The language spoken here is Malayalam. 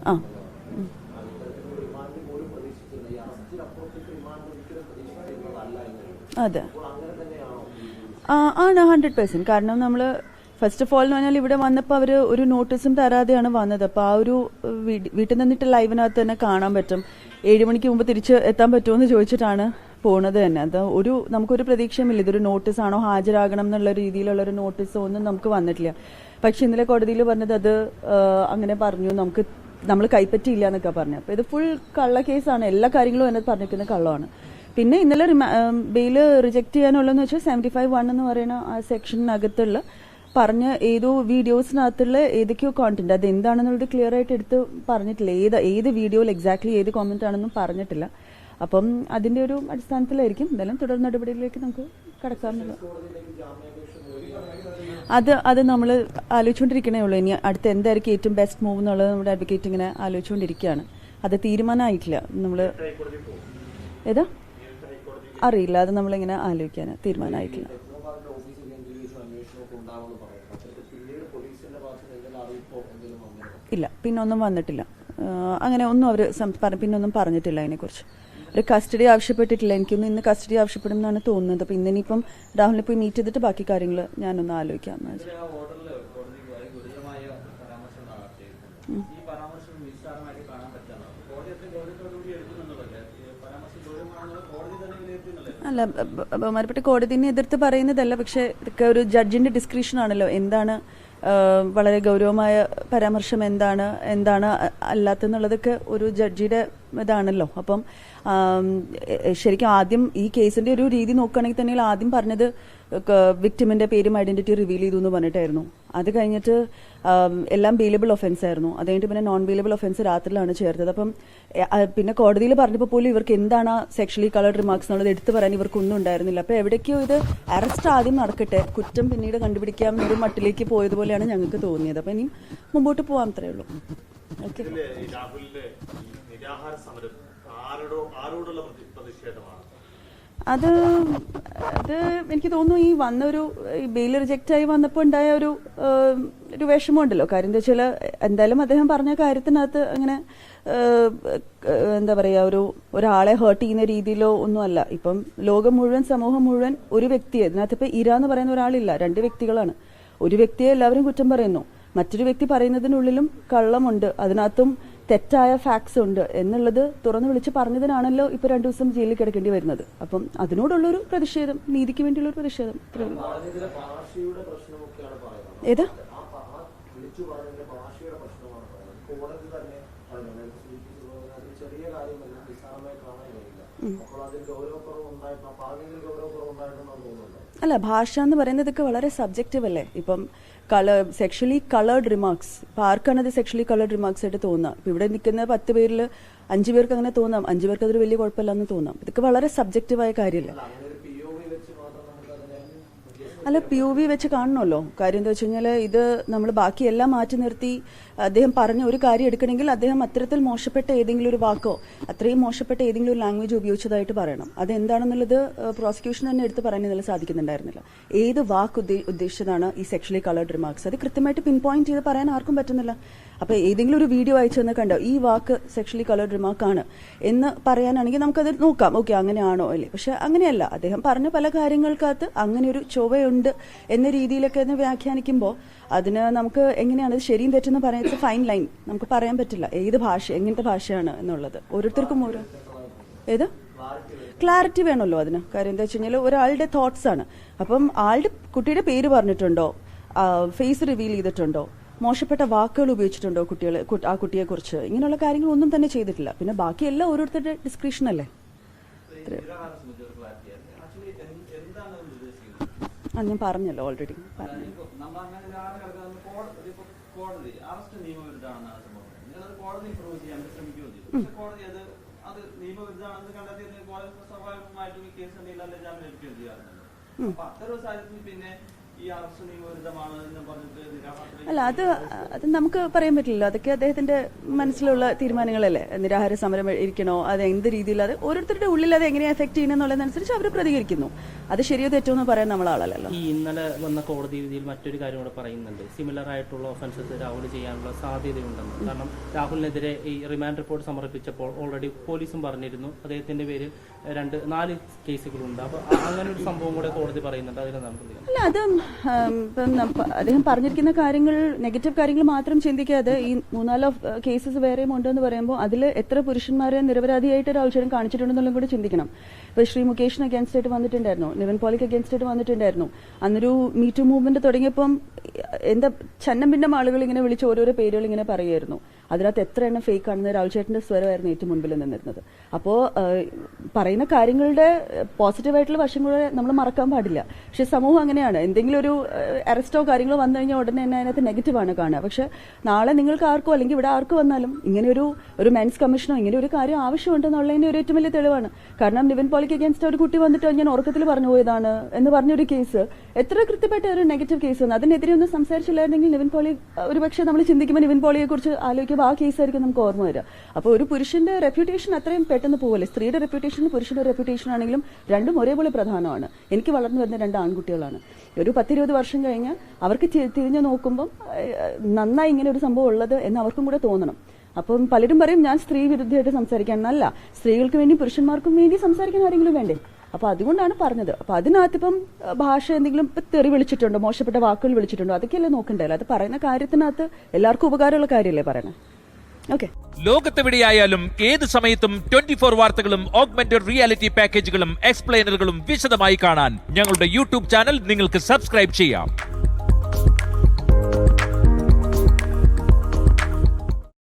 ആ അതെ ആണ് 100%. കാരണം നമ്മൾ ഫസ്റ്റ് ഓഫ് ഓൾ എന്ന് പറഞ്ഞാൽ ഇവിടെ വന്നപ്പോൾ അവർ ഒരു നോട്ടീസും തരാതെയാണ് വന്നത്. അപ്പോൾ ആ ഒരു വീട്ടിൽ നിന്നിട്ട് ലൈവിനകത്ത് തന്നെ കാണാൻ പറ്റും. 7 മണിക്ക് മുമ്പ് തിരിച്ച് എത്താൻ പറ്റുമെന്ന് ചോദിച്ചിട്ടാണ് പോണത് തന്നെ. അത് നമുക്കൊരു പ്രതീക്ഷയുമില്ല ഇതൊരു നോട്ടീസാണോ, ഹാജരാകണം എന്നുള്ള രീതിയിലുള്ള ഒരു നോട്ടീസോ ഒന്നും നമുക്ക് വന്നിട്ടില്ല. പക്ഷെ ഇന്നലെ കോടതിയിൽ പറഞ്ഞത് അത് അങ്ങനെ പറഞ്ഞു, നമ്മൾ കൈപ്പറ്റിയില്ല എന്നൊക്കെ പറഞ്ഞു. അപ്പോൾ ഇത് ഫുൾ കള്ള കേസാണ്. എല്ലാ കാര്യങ്ങളും എന്നെ പറഞ്ഞിരിക്കുന്ന കള്ളമാണ്. പിന്നെ ഇന്നലെ ബെയില് റിജക്ട് ചെയ്യാനുള്ളതെന്ന് വെച്ചാൽ 75(1) എന്ന് പറയുന്ന ആ സെക്ഷനകത്തുള്ള പറഞ്ഞ ഏതോ വീഡിയോസിനകത്തുള്ള ഏതൊക്കെയോ കോണ്ടന്റ് അത് എന്താണെന്നുള്ളത് ക്ലിയർ ആയിട്ട് എടുത്ത് പറഞ്ഞിട്ടില്ല. ഏത് വീഡിയോയിൽ എക്സാക്ട്ലി ഏത് കോമന്റ് ആണെന്നും പറഞ്ഞിട്ടില്ല. അപ്പം അതിന്റെ ഒരു അടിസ്ഥാനത്തിലായിരിക്കും എന്തായാലും തുടർ നടപടിയിലേക്ക് നമുക്ക് കടക്കാറുള്ളത്. അത് നമ്മൾ ആലോചിച്ചുകൊണ്ടിരിക്കണേ ഉള്ളൂ. ഇനി അടുത്ത് എന്തായിരിക്കും ഏറ്റവും ബെസ്റ്റ് മൂവ് എന്നുള്ളത് നമ്മുടെ അഡ്വക്കേറ്റ് ഇങ്ങനെ ആലോചിച്ചുകൊണ്ടിരിക്കുകയാണ്. അത് തീരുമാനമായിട്ടില്ല. നമ്മൾ ഏതാ അറിയില്ല, അത് നമ്മളിങ്ങനെ ആലോചിക്കാൻ തീരുമാനമായിട്ടില്ല. ഇല്ല, പിന്നൊന്നും വന്നിട്ടില്ല. അങ്ങനെ ഒന്നും അവർ പിന്നൊന്നും പറഞ്ഞിട്ടില്ല അതിനെക്കുറിച്ച്. ഒരു കസ്റ്റഡി ആവശ്യപ്പെട്ടിട്ടില്ല. എനിക്കൊന്നും ഇന്ന് കസ്റ്റഡി ആവശ്യപ്പെടും എന്നാണ് തോന്നുന്നത്. അപ്പം ഇന്നിപ്പം രാഹുലിനെ പോയി മീറ്റ് ചെയ്തിട്ട് ബാക്കി കാര്യങ്ങൾ ഞാനൊന്ന് ആലോചിക്കാം. അല്ല, ബഹുമാനപ്പെട്ട കോടതിനെ എതിർത്ത് പറയുന്നതല്ല. പക്ഷെ ഇതൊക്കെ ഒരു ജഡ്ജിന്റെ ഡിസ്ക്രിപ്ഷൻ ആണല്ലോ. എന്താണ് വളരെ ഗൗരവമായ പരാമർശം, എന്താണ് അല്ലാത്തെന്നുള്ളതൊക്കെ ഒരു ജഡ്ജിയുടെ ഇതാണല്ലോ. അപ്പം ശരിക്കും ആദ്യം ഈ കേസിന്റെ ഒരു രീതി നോക്കുകയാണെങ്കിൽ തന്നെ ആദ്യം പറഞ്ഞത് വിക്ടിമിന്റെ പേരും ഐഡന്റിറ്റി റിവീൽ ചെയ്തു എന്ന് പറഞ്ഞിട്ടായിരുന്നു. അത് കഴിഞ്ഞിട്ട് എല്ലാം ബെയിലബിൾ ഒഫൻസ് ആയിരുന്നു. അത് കഴിഞ്ഞിട്ട് പിന്നെ നോൺ ബെയിലബിൾ ഒഫൻസ് രാത്രിയിലാണ് ചേർത്തത്. അപ്പം പിന്നെ കോടതിയിൽ പറഞ്ഞപ്പോൾ പോലും ഇവർക്ക് എന്താണ് സെക്ഷലി കളർഡ് റിമാർക്സ് എന്നുള്ളത് എടുത്തു പറയാൻ ഇവർക്കൊന്നും ഉണ്ടായിരുന്നില്ല. അപ്പോൾ എവിടേക്കോ ഇത് അറസ്റ്റ് ആദ്യം നടക്കട്ടെ, കുറ്റം പിന്നീട് കണ്ടുപിടിക്കാം എന്നൊരു മട്ടിലേക്ക് പോയതുപോലെയാണ് ഞങ്ങൾക്ക് തോന്നിയത്. അപ്പം ഇനിയും മുമ്പോട്ട് പോകാൻ അത്രയേ ഉള്ളൂ. ഓക്കെ. അത് എനിക്ക് തോന്നുന്നു ഈ വന്നൊരു ബെയിൽ റിജക്റ്റ് ആയി വന്നപ്പോൾ ഉണ്ടായ ഒരു വിഷമമുണ്ടല്ലോ. കാര്യം എന്താ വെച്ചാൽ എന്തായാലും അദ്ദേഹം പറഞ്ഞ കാര്യത്തിനകത്ത് അങ്ങനെ എന്താ പറയുക, ഒരാളെ ഹേർട്ട് ചെയ്യുന്ന രീതിയിലോ ഒന്നുമല്ല. ഇപ്പം ലോകം മുഴുവൻ, സമൂഹം മുഴുവൻ ഒരു വ്യക്തിയെ, ഇതിനകത്ത് ഇപ്പം ഇര എന്ന് പറയുന്ന ഒരാളില്ല, 2 വ്യക്തികളാണ്. ഒരു വ്യക്തിയെ എല്ലാവരും കുറ്റം പറയുന്നു, മറ്റൊരു വ്യക്തി പറയുന്നതിനുള്ളിലും കള്ളമുണ്ട്, അതിനകത്തും തെറ്റായ ഫാക്ട്സ് ഉണ്ട് എന്നുള്ളത് തുറന്നു വിളിച്ച് പറഞ്ഞതിനാണല്ലോ ഇപ്പൊ 2 ദിവസം ജയിലിൽ കിടക്കേണ്ടി വരുന്നത്. അപ്പം അതിനോടുള്ളൊരു പ്രതിഷേധം, നീതിക്ക് വേണ്ടിയുള്ള ഒരു പ്രതിഷേധം. ഏതാ അല്ല, ഭാഷ എന്ന് പറയുന്നതൊക്കെ വളരെ സബ്ജക്റ്റീവ് അല്ലേ. ഇപ്പം സെക്ഷലി കളേർഡ് റിമാർക്സ്, ഇപ്പം ആർക്കാണത് സെക്ഷലി കളേർഡ് റിമാർക്സ് ആയിട്ട് തോന്നുക? ഇപ്പം ഇവിടെ നിൽക്കുന്ന 10 പേരിൽ 5 പേർക്ക് അങ്ങനെ തോന്നാം, 5 പേർക്ക് അതൊരു വലിയ കുഴപ്പമില്ലെന്ന് തോന്നാം. ഇതൊക്കെ വളരെ സബ്ജക്റ്റീവായ കാര്യമല്ലേ. അല്ല, POV വെച്ച് കാണണമല്ലോ. കാര്യം എന്താ വെച്ച് കഴിഞ്ഞാൽ ഇത് നമ്മൾ ബാക്കിയെല്ലാം മാറ്റി നിർത്തി അദ്ദേഹം പറഞ്ഞ ഒരു കാര്യം എടുക്കണമെങ്കിൽ അദ്ദേഹം അത്തരത്തിൽ മോശപ്പെട്ട ഏതെങ്കിലും ഒരു വാക്കോ അത്രയും മോശപ്പെട്ട ഏതെങ്കിലും ഒരു ലാംഗ്വേജ് ഉപയോഗിച്ചതായിട്ട് പറയണം. അതെന്താണെന്നുള്ളത് പ്രോസിക്യൂഷൻ തന്നെ എടുത്ത് പറയാൻ ഇന്നലെ സാധിക്കുന്നുണ്ടായിരുന്നില്ല. ഏത് വാക്ക് ഉദ്ദേശിച്ചതാണ് ഈ സെക്ഷലി കളേർഡ് റിമാർക്സ്, അത് കൃത്യമായിട്ട് പിൻ പോയിന്റ് ചെയ്ത് പറയാൻ ആർക്കും പറ്റുന്നില്ല. അപ്പോൾ ഏതെങ്കിലും ഒരു വീഡിയോ അയച്ചു തന്നെ കണ്ടോ ഈ വാക്ക് സെക്ഷലി കളേർഡ് റിമാർക്കാണ് എന്ന് പറയാനാണെങ്കിൽ നമുക്കത് നോക്കാം, ഓക്കെ അങ്ങനെയാണോ അല്ലേ. പക്ഷെ അങ്ങനെയല്ല, അദ്ദേഹം പറഞ്ഞ പല കാര്യങ്ങൾക്കകത്ത് അങ്ങനെ ഒരു ചൊവ്വയുണ്ട് എന്ന രീതിയിലൊക്കെ ഒന്ന് വ്യാഖ്യാനിക്കുമ്പോൾ അതിന് നമുക്ക് എങ്ങനെയാണ് ശരിയും തെറ്റെന്ന് പറയുന്നത് ഫൈൻ ലൈൻ നമുക്ക് പറയാൻ പറ്റില്ല. ഏത് ഭാഷ, എങ്ങനത്തെ ഭാഷയാണ് എന്നുള്ളത് ഓരോരുത്തർക്കും ഓരോ ഏത് ക്ലാരിറ്റി വേണമല്ലോ അതിന്. കാര്യം എന്താ വെച്ച് കഴിഞ്ഞാൽ ഒരാളുടെ തോട്ട്സ് ആണ്. അപ്പം കുട്ടിയുടെ പേര് പറഞ്ഞിട്ടുണ്ടോ, ഫേസ് റിവീൽ ചെയ്തിട്ടുണ്ടോ, മോശപ്പെട്ട വാക്കുകൾ ഉപയോഗിച്ചിട്ടുണ്ടോ ആ കുട്ടിയെക്കുറിച്ച്, ഇങ്ങനെയുള്ള കാര്യങ്ങളൊന്നും തന്നെ ചെയ്തിട്ടില്ല. പിന്നെ ബാക്കിയെല്ലാം ഓരോരുത്തരുടെ ഡിസ്ക്രിപ്ഷൻ അല്ലേ. ഞാൻ പറഞ്ഞല്ലോ ഓൾറെഡി. അല്ല അത് നമുക്ക് പറയാൻ പറ്റില്ല. അതൊക്കെ അദ്ദേഹത്തിന്റെ മനസ്സിലുള്ള തീരുമാനങ്ങളല്ലേ. നിരാഹാര സമരം ഇരിക്കണോ, അത് എന്ത് രീതിയിൽ, അത് ഓരോരുത്തരുടെ ഉള്ളിൽ അത് എങ്ങനെ എഫക്ട് ചെയ്യണമെന്നുള്ളതനുസരിച്ച് അവർ പ്രതികരിക്കുന്നു. അത് ശരിയോ തെറ്റോ എന്ന് പറയാൻ നമ്മൾ ആളല്ലല്ലോ. ഈ ഇന്നലെ വന്ന കോടതി വിധിയിൽ മറ്റൊരു കാര്യം കൂടെ പറയുന്നുണ്ട്. സിമിലർ ആയിട്ടുള്ള ഒഫൻസസ് രാഹുൽ ചെയ്യാനുള്ള സാധ്യതയുണ്ടെന്ന്. കാരണം രാഹുലിനെതിരെ ഈ റിമാൻഡ് റിപ്പോർട്ട് സമർപ്പിച്ചപ്പോൾ ഓൾറെഡി പോലീസും പറഞ്ഞിരുന്നു അദ്ദേഹത്തിന്റെ പേര് 4 കേസുകളുണ്ട്. അപ്പൊ അങ്ങനെ ഒരു സംഭവം കൂടെ കോടതി പറയുന്നുണ്ട്. അതിലെന്താണ് പ്രതികരണം? അല്ല, അത് അദ്ദേഹം പറഞ്ഞിരിക്കുന്ന കാര്യങ്ങൾ, നെഗറ്റീവ് കാര്യങ്ങൾ മാത്രം ചിന്തിക്കാതെ ഈ 3-4 കേസസ് വേറെയും ഉണ്ടെന്ന് പറയുമ്പോൾ അതിൽ എത്ര പുരുഷന്മാരെ നിരപരാധിയായിട്ട് രാഹുൽ ചന്ദ്രൻ കാണിച്ചിട്ടുണ്ടെന്നുള്ളത് കൂടി ചിന്തിക്കണം. ഇപ്പൊ ശ്രീ മുകേഷിന് അഗേൻസ്റ്റ് ആയിട്ട് വന്നിട്ടുണ്ടായിരുന്നു, നിവിൻ പോളിക്ക് അഗേൻസ്റ്റ് ആയിട്ട് വന്നിട്ടുണ്ടായിരുന്നു. അന്നൊരു മീറ്റു മൂവ്മെന്റ് തുടങ്ങിയപ്പം എന്താ ചന്നം ഭിന്നം ആളുകൾ ഇങ്ങനെ വിളിച്ച് ഓരോരോ പേരുകൾ ഇങ്ങനെ പറയുമായിരുന്നു. അതിനകത്ത് എത്ര എണ്ണം ഫേക്ക് ആണെന്ന് രാഹുൽ ചേട്ടന്റെ സ്വരമായിരുന്നു ഏറ്റവും മുൻപിൽ നിന്നിരുന്നത്. അപ്പോൾ പറയുന്ന കാര്യങ്ങളുടെ പോസിറ്റീവായിട്ടുള്ള വശങ്ങളെ നമ്മൾ മറക്കാൻ പാടില്ല. പക്ഷെ സമൂഹം അങ്ങനെയാണ്, എന്തെങ്കിലും ഒരു അറസ്റ്റോ കാര്യങ്ങളോ വന്നു കഴിഞ്ഞാൽ ഉടനെ തന്നെ അതിനകത്ത് നെഗറ്റീവാണ് കാണുക. പക്ഷെ നാളെ നിങ്ങൾക്ക് ആർക്കോ അല്ലെങ്കിൽ ഇവിടെ ആർക്ക് വന്നാലും ഇങ്ങനെ ഒരു മെൻസ് കമ്മീഷനോ ഇങ്ങനെ ഒരു കാര്യം ആവശ്യമുണ്ടെന്നുള്ളതിന്റെ ഒരു ഏറ്റവും വലിയ തെളിവാണ്. കാരണം നിവിൻ പോളിക്ക് അഗേൻസ്റ്റ് ഒരു കുട്ടി വന്നിട്ട് ഞാൻ ഉറക്കത്തിൽ പറഞ്ഞു പോയതാണ് എന്ന് പറഞ്ഞൊരു കേസ്, എത്ര കൃത്യമായിട്ട് ഒരു നെഗറ്റീവ് കേസ് വന്നു. അതിനെതിരെ ഒന്നും സംസാരിച്ചില്ലായിരുന്നെങ്കിൽ നിവിൻ പോളി ഒരുപക്ഷെ നമ്മൾ ചിന്തിക്കുമ്പോൾ നിവിൻ പോളിയെ കുറിച്ച് ആലോചിക്കുമ്പോൾ ആ കേസായിരിക്കും നമുക്ക് ഓർമ്മ വരിക. അപ്പോൾ ഒരു പുരുഷന്റെ റെപ്യൂട്ടേഷൻ അത്രയും പെട്ടെന്ന് പോകല്ലേ. സ്ത്രീയുടെ റെപ്യൂട്ടേഷൻ പുരുഷന്റെ റെപ്യൂട്ടേഷൻ ആണെങ്കിലും രണ്ടും ഒരേപോലെ പ്രധാനമാണ്. എനിക്ക് വളർന്നു വരുന്ന 2 ആൺകുട്ടികളാണ്. ഒരു 10-20 വർഷം കഴിഞ്ഞ് അവർക്ക് തിരിഞ്ഞു നോക്കുമ്പം നന്നായി ഇങ്ങനെ ഒരു സംഭവം ഉള്ളത് എന്ന് അവർക്കും കൂടെ തോന്നണം. അപ്പം പലരും പറയും ഞാൻ സ്ത്രീ വിരുദ്ധമായിട്ട് സംസാരിക്കാൻ. നല്ല സ്ത്രീകൾക്ക് വേണ്ടി പുരുഷന്മാർക്കും വേണ്ടി സംസാരിക്കാൻ ആരെങ്കിലും വേണ്ടേ? അപ്പൊ അതുകൊണ്ടാണ് പറഞ്ഞത്. അപ്പൊ അതിനകത്ത് ഇപ്പം ഭാഷ എന്തെങ്കിലും തെറി വിളിച്ചിട്ടുണ്ടോ, മോശപ്പെട്ട വാക്കുകൾ വിളിച്ചിട്ടുണ്ടോ, അതൊക്കെയല്ലേ നോക്കണ്ടല്ലോ. അത് പറയുന്ന കാര്യത്തിനകത്ത് എല്ലാവർക്കും ഉപകാരമുള്ള കാര്യമല്ലേ പറയണേ. ഓക്കെ, ലോകത്തെവിടെയായാലും ഏത് സമയത്തും 24 വാർത്തകളും ഓഗ്മെന്റഡ് റിയാലിറ്റി പാക്കേജുകളും എക്സ്പ്ലെയിനറുകളും വിശദമായി കാണാൻ ഞങ്ങളുടെ യൂട്യൂബ് ചാനൽ നിങ്ങൾക്ക് സബ്സ്ക്രൈബ് ചെയ്യാം.